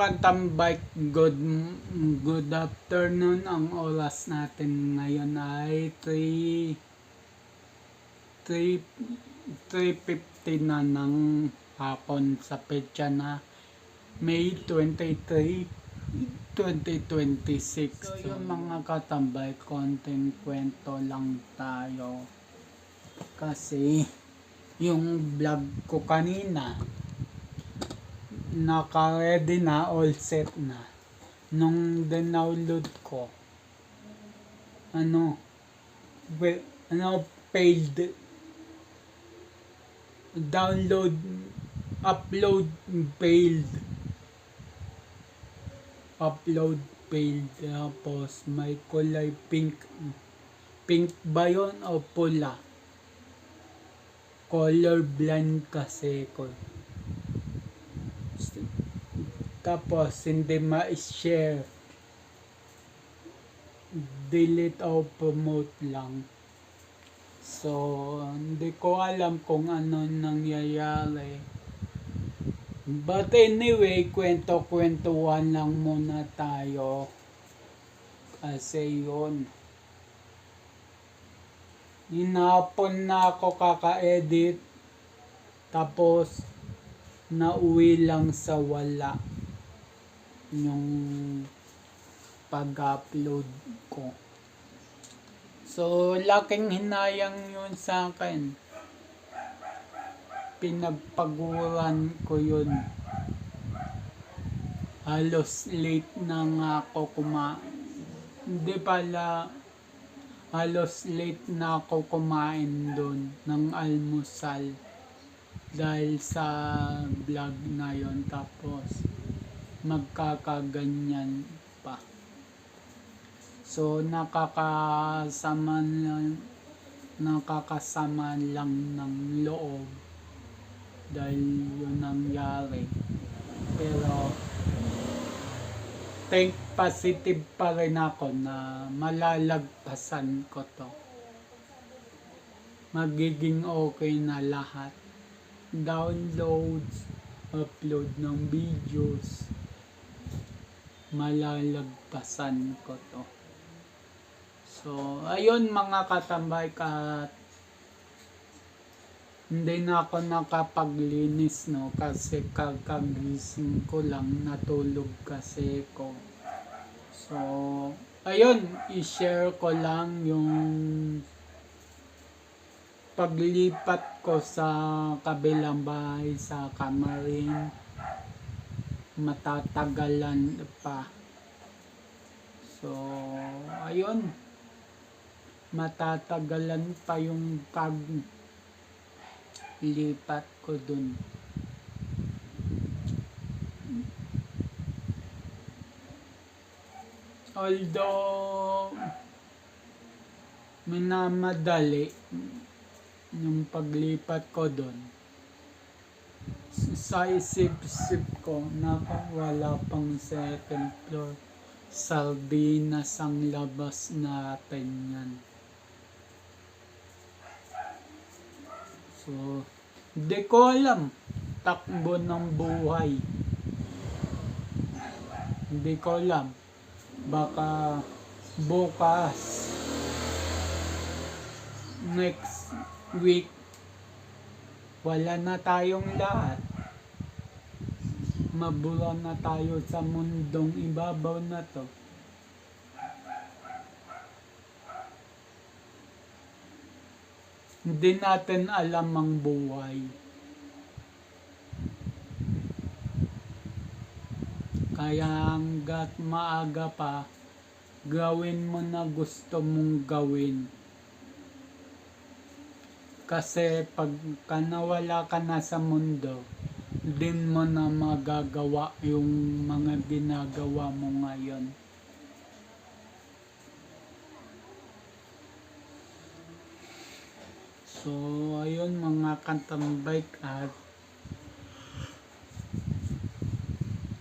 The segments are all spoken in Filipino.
katambay, good afternoon. Ang oras natin ngayon ay 3:50 na ng hapon sa petsa na May 23, 2026. So yung mga katambay, konting kwento lang tayo. Kasi yung vlog ko kanina, naka-ready na, all set na. Nung download ko, failed. Download, upload failed. Upload failed. Tapos may kulay pink. Pink ba yun o pula? Color blind kasi ko. Tapos hindi ma-share. Delete o promote lang. So, hindi ko alam kung ano nangyayari. But anyway, kwento-kwentuhan lang muna tayo. Kasi yun. Hinapon na ako kaka-edit. Tapos, nauwi lang sa wala yung pag-upload ko. So, laking hinayang yun sa akin. Pinagpaguran ko yun. Halos late na nga ako kumain. Hindi pala, halos late na ako kumain doon ng almusal. Dahil sa vlog na yon, tapos magkakaganyan pa. So nakakasama lang ng loob dahil yun nangyari. Pero think positive pa rin ako na malalagpasan ko to. Magiging okay na lahat. Downloads, upload ng videos, malalagpasan ko to. So, ayun mga katambay, hindi na ako nakapaglinis, no, kasi kakagising ko lang, natulog kasi ko. So, ayun, i-share ko lang yung paglipat ko sa kabilang bahay sa Kamarin. Matatagalan pa. So, ayun. Matatagalan pa yung paglipat ko dun. Although, minamadali yung paglipat ko dun. Sa isip-isip ko, wala pang second floor. Sardinas ang labas natin yan. So, hindi ko alam. Takbo ng buhay. Hindi ko alam. Baka bukas, next week, wala na tayong lahat. Mabura na tayo sa mundong ibabaw na to. Hindi natin alam ang buhay. Kaya hanggat maaga pa, gawin mo na gusto mong gawin. Kasi pagka nawala ka na sa mundo, din mo na magagawa yung mga ginagawa mo ngayon. So, ayun mga katambay, at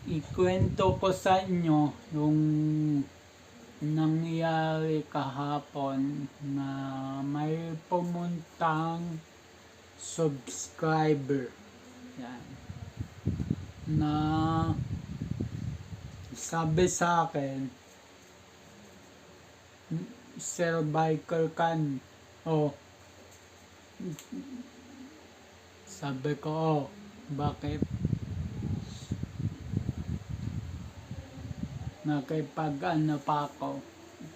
ikwento ko sa inyo yung nangyari kahapon na may pumuntang subscriber. Yan. Na sabi sa akin, Sir Biker kan. Oh, sabi ko, oh, bakit? Nakipag ano pa ako.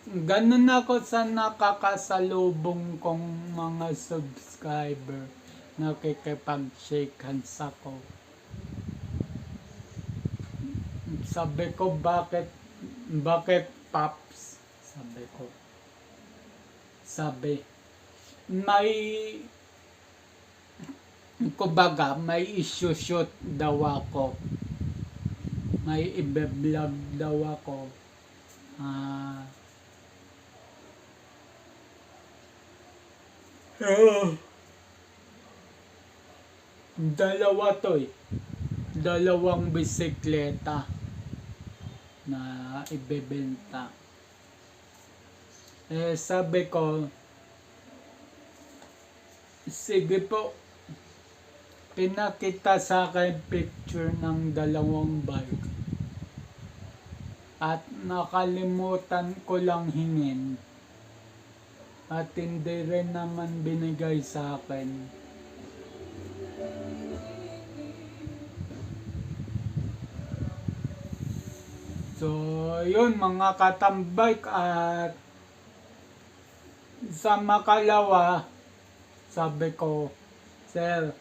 Ganun ako sa nakakasalubong kong mga subscriber. Nakikipag-shake hands ako. Sabi ko, bakit Pops? Sabi ko. Sabi, may, kumbaga, may issue-shoot daw ako. May ibe-vlog daw ako. Dalawa to eh. Dalawang bisikleta na ibebenta. Sabi ko, sige po, pinakita sa akin picture ng dalawang bike. At nakalimutan ko lang hingin. At hindi rin naman binigay sa akin. So, yun mga katambay, at sa makalawa, sabi ko, Sir,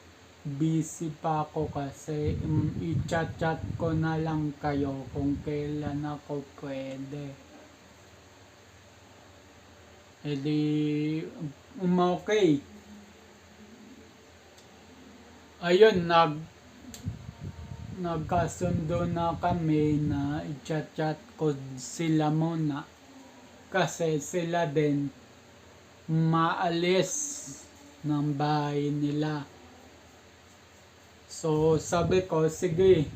busy pa ako kasi i-chat-chat ko na lang kayo kung kailan ako pwede. Edi, okay. Ayun, nagkasundo na kami na i-chat-chat ko sila muna. Kasi sila din maalis ng bahay nila. So sabi ko, sige,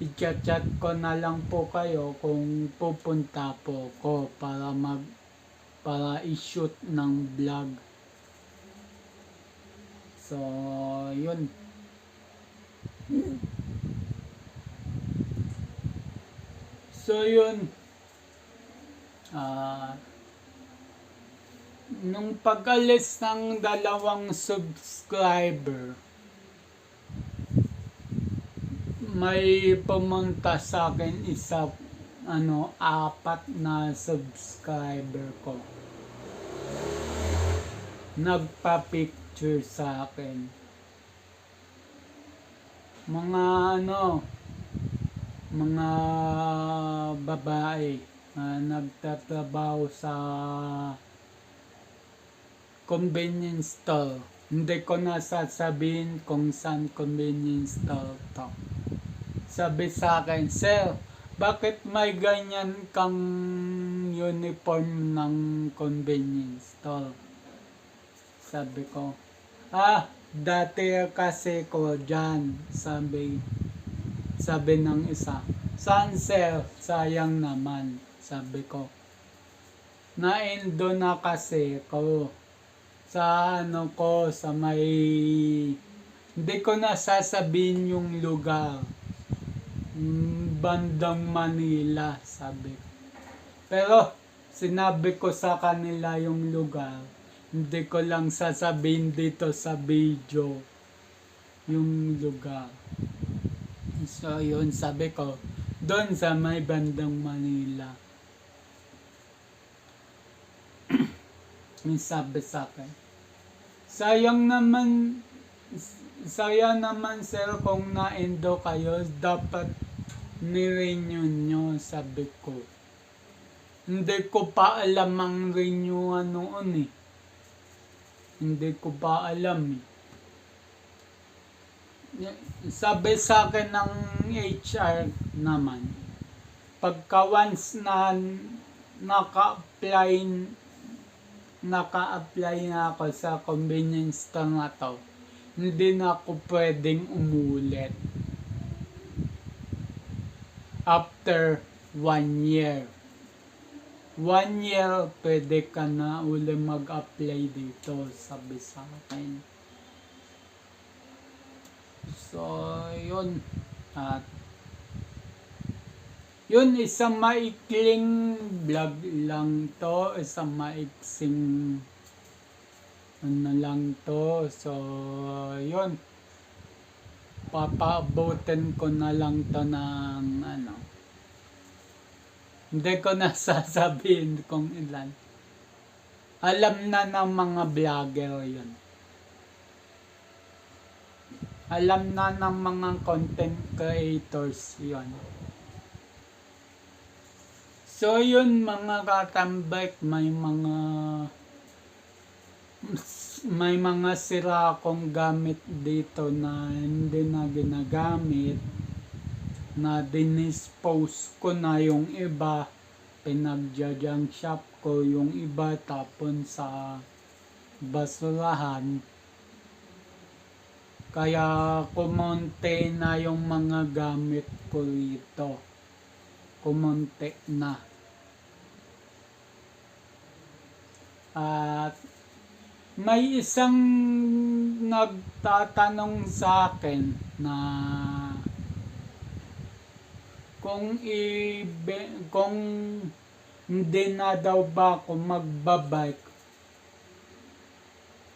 i-chat-chat ko na lang po kayo kung pupunta po ko para i-shoot ng vlog. So yun. So yun. Nung pag-alis ng dalawang subscriber, may pumunta sa akin apat na subscriber ko. Nagpa-picture sa akin. Mga babae na nagtatrabaho sa convenience store. Hindi ko na sasabihin kung saan convenience store to. Sabi sa akin, Sir, bakit may ganyan kang uniform ng convenience store? Sabi ko, dati kasi ko dyan. Sabi ng isa, saan sir? Sayang naman. Sabi ko, na-endo na kasi ko. Sa may, hindi ko na sasabihin yung lugar. Bandang Manila, sabi. Pero, sinabi ko sa kanila yung lugar. Hindi ko lang sasabihin dito sa video yung lugar. So, yun, sabi ko, doon sa may bandang Manila. Sabi sa akin, sayang naman sir kung na-endo kayo, dapat ni-renew nyo, sabi ko. Hindi ko pa alam ang renew noon eh. Hindi ko pa alam eh. Sabi sa akin ng HR naman, pagka once na naka-apply na ako sa convenience store na to, hindi na ako pwedeng umulit. After 1 year. 1 year, pwede ka na uli mag-apply dito, sabi sa akin. So, yun. At Yun, isang maikling vlog lang to, isang maiksing ano lang to. So, yun, papaabutin ko na lang to ng ano. Hindi ko na sasabihin kung ilan. Alam na ng mga vlogger yun. Alam na ng mga content creators yun. So yun mga katambek, may mga sira akong gamit dito na hindi na ginagamit, na dinispose ko na yung iba, pinagja-junk shop ko yung iba, tapon sa basurahan. Kaya kumonte na yung mga gamit ko rito. Kumonte na. At may isang nagtatanong sa akin na kung hindi na daw ba ako magbabike,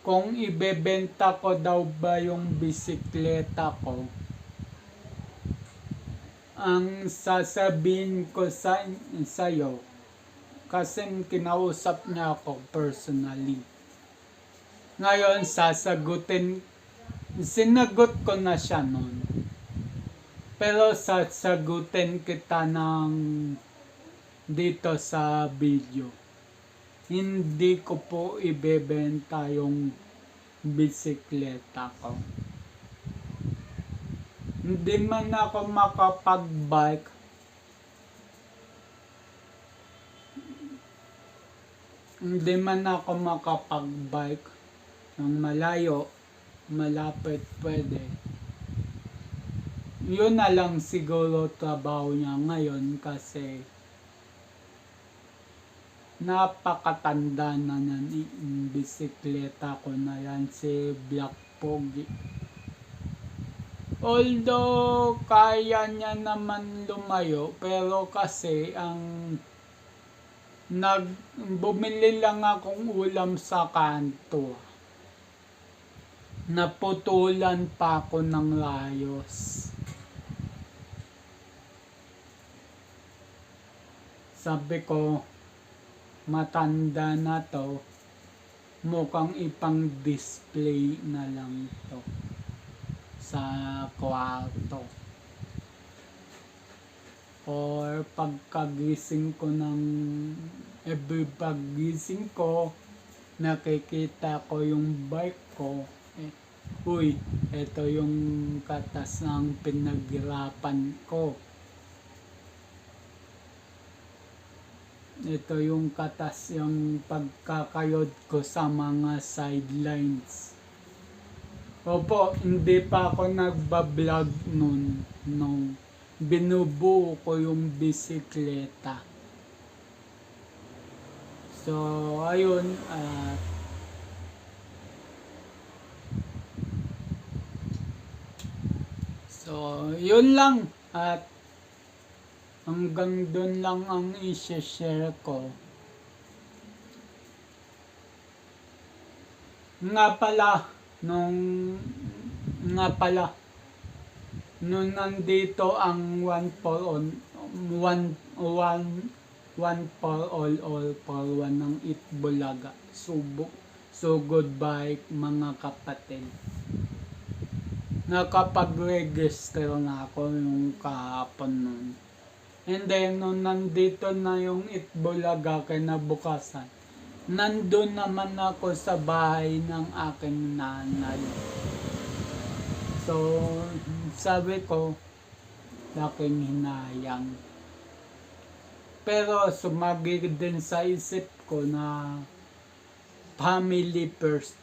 kung ibebenta ko daw ba yung bisikleta ko, ang sasabihin ko sa'yo, kasi kinausap niya ako personally. Ngayon, sinagot ko na siya noon. Pero sasagutin kita ng dito sa video. Hindi ko po ibebenta yung bisikleta ko. Hindi man ako makapag-bike, ng malayo, malapit pwede. Yun na lang siguro trabaho niya ngayon kasi napakatanda na ng bisikleta ko na yan, si Black Pogi. Although kaya niya naman lumayo, pero kasi bumili lang akong ulam sa kanto. Naputulan pa ako ng layos. Sabi ko, matanda na to, mukhang ipang display na lang to sa kwarto. Or pagkagising ko, nakikita ko yung bike ko. Uy, ito yung katas ng pinaghirapan ko. Ito yung katas, yung pagkakayod ko sa mga sidelines. Opo, hindi pa ako nagbablog nun. Binubuo ko yung bisikleta. So, ayun. So, yun lang. At hanggang dun lang ang i-share ko. Nga pala, nung nandito ang one for one ng Itbulaga. So goodbye mga kapatid. Nakapag-register na ako yung kahapon nun. And then, nung nandito na yung Itbulaga kinabukasan, nandun naman ako sa bahay ng aking nanay. So, sabi ko, laking hinayang. Pero sumagi din sa isip ko na family first.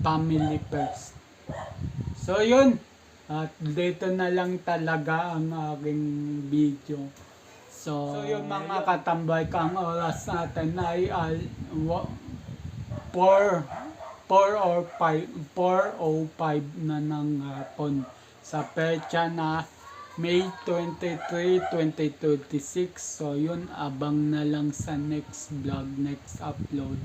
Family first. So, yun. At dito na lang talaga ang aking video. So yung mga katambay, ang oras natin ay 4:05 na ng hapon. Sa petsa na May 23, 2026. So yun, abang na lang sa next vlog, next upload.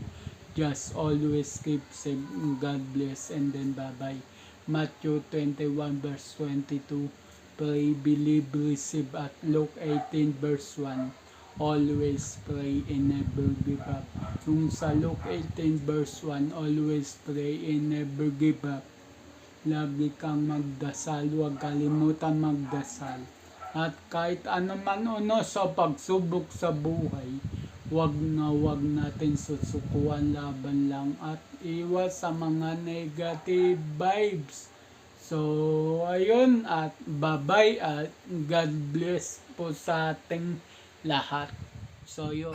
Just always keep safe. God bless and then bye-bye. Matthew 21 verse 22. Pray, believe, receive at Luke 18 verse 1. Always pray and never give up. Yung sa Luke 18 verse 1, always pray and never give up. Lagi kang magdasal, huwag kalimutan magdasal. At kahit ano man sa pagsubok sa buhay, wag natin susukuan, laban lang at iwas sa mga negative vibes. So, ayun at bye-bye at God bless po sa ating lahat. So, yun.